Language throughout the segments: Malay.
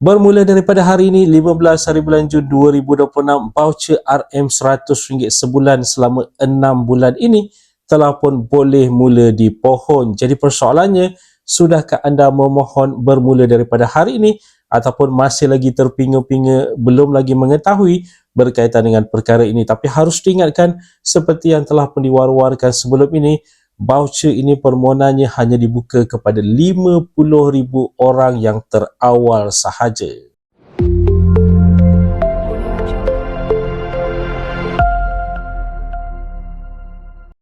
Bermula daripada hari ini 15 hari bulan Jun 2026, voucher RM100 sebulan selama 6 bulan ini telah pun boleh mula dipohon. Jadi persoalannya, sudahkah anda memohon bermula daripada hari ini ataupun masih lagi terpinga-pinga, belum lagi mengetahui berkaitan dengan perkara ini? Tapi harus diingatkan, seperti yang telah pun diwar-warkan sebelum ini, voucher ini permohonannya hanya dibuka kepada 50,000 orang yang terawal sahaja.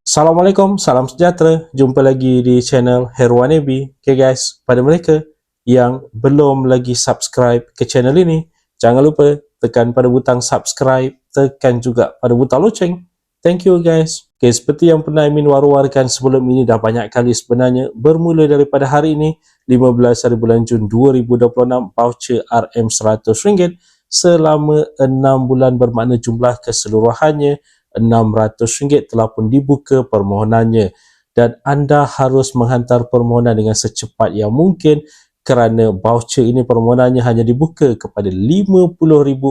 Assalamualaikum, salam sejahtera. Jumpa lagi di channel Herwan Ebi. Okay guys, pada mereka yang belum lagi subscribe ke channel ini, jangan lupa tekan pada butang subscribe, tekan juga pada butang loceng. Thank you guys. Okay, seperti yang pernah Amin war-warkan sebelum ini, dah banyak kali sebenarnya, bermula daripada hari ini 15 hari bulan Jun 2026, voucher RM100 selama 6 bulan, bermakna jumlah keseluruhannya RM600 telah pun dibuka permohonannya, dan anda harus menghantar permohonan dengan secepat yang mungkin kerana voucher ini permohonannya hanya dibuka kepada 50,000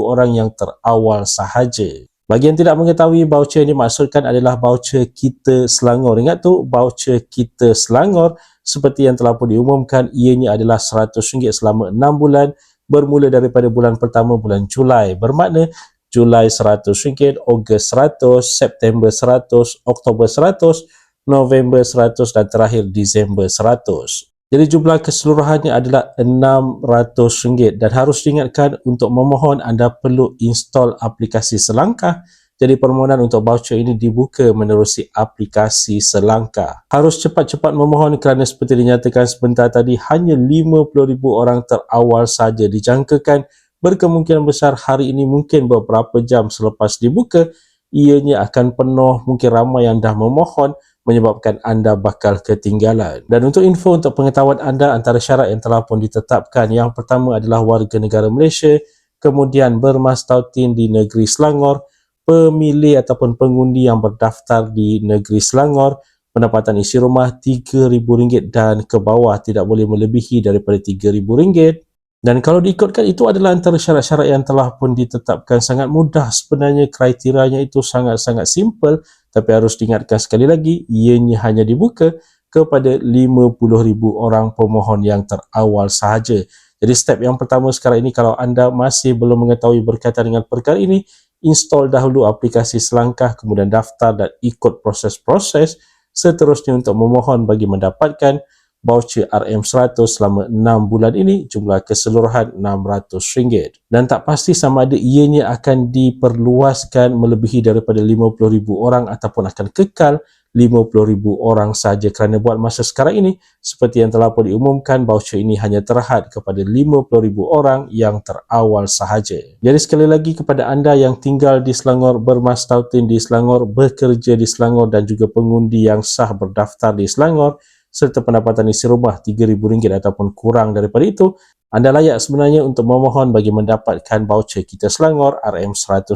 orang yang terawal sahaja. Bagi yang tidak mengetahui, voucher ini maksudkan adalah voucher Kita Selangor. Ingat tu, voucher Kita Selangor seperti yang telah pun diumumkan, ianya adalah RM100 selama 6 bulan, bermula daripada bulan pertama bulan Julai. Bermakna Julai RM100, Ogos RM100, September RM100, Oktober RM100, November RM100 dan terakhir Disember RM100. Jadi jumlah keseluruhannya adalah RM600, dan harus diingatkan untuk memohon anda perlu install aplikasi Selangkah. Jadi permohonan untuk voucher ini dibuka menerusi aplikasi Selangkah. Harus cepat-cepat memohon kerana seperti dinyatakan sebentar tadi, hanya 50,000 orang terawal saja dijangkakan. Berkemungkinan besar hari ini mungkin beberapa jam selepas dibuka, ianya akan penuh, mungkin ramai yang dah memohon, menyebabkan anda bakal ketinggalan. Dan untuk info, untuk pengetahuan anda, antara syarat yang telah pun ditetapkan, yang pertama adalah warga negara Malaysia, kemudian bermastautin di negeri Selangor, pemilih ataupun pengundi yang berdaftar di negeri Selangor, pendapatan isi rumah RM3,000 dan ke bawah, tidak boleh melebihi daripada RM3,000. Dan kalau diikutkan, itu adalah antara syarat-syarat yang telah pun ditetapkan. Sangat mudah sebenarnya, kriterianya itu sangat-sangat simple, tapi harus diingatkan sekali lagi, ianya hanya dibuka kepada 50,000 orang pemohon yang terawal sahaja. Jadi step yang pertama sekarang ini, kalau anda masih belum mengetahui berkaitan dengan perkara ini, install dahulu aplikasi Selangkah, kemudian daftar dan ikut proses-proses seterusnya untuk memohon bagi mendapatkan voucher RM100 selama 6 bulan ini, jumlah keseluruhan RM600. Dan tak pasti sama ada ianya akan diperluaskan melebihi daripada 50,000 orang ataupun akan kekal 50,000 orang saja, kerana buat masa sekarang ini, seperti yang telah pun diumumkan, voucher ini hanya terhad kepada 50,000 orang yang terawal sahaja. Jadi sekali lagi, kepada anda yang tinggal di Selangor, bermastautin di Selangor, bekerja di Selangor dan juga pengundi yang sah berdaftar di Selangor, serta pendapatan isi rumah RM3,000 ataupun kurang daripada itu, anda layak sebenarnya untuk memohon bagi mendapatkan voucher Kita Selangor RM100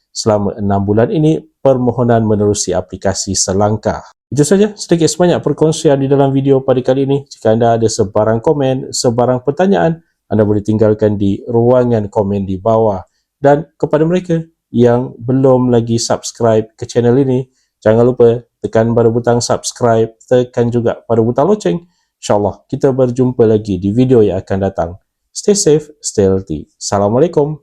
selama 6 bulan ini, permohonan menerusi aplikasi Selangkah. Itu saja sedikit sebanyak perkongsian di dalam video pada kali ini. Jika anda ada sebarang komen, sebarang pertanyaan, anda boleh tinggalkan di ruangan komen di bawah. Dan kepada mereka yang belum lagi subscribe ke channel ini, jangan lupa tekan pada butang subscribe, tekan juga pada butang loceng. InsyaAllah kita berjumpa lagi di video yang akan datang. Stay safe, stay healthy. Assalamualaikum.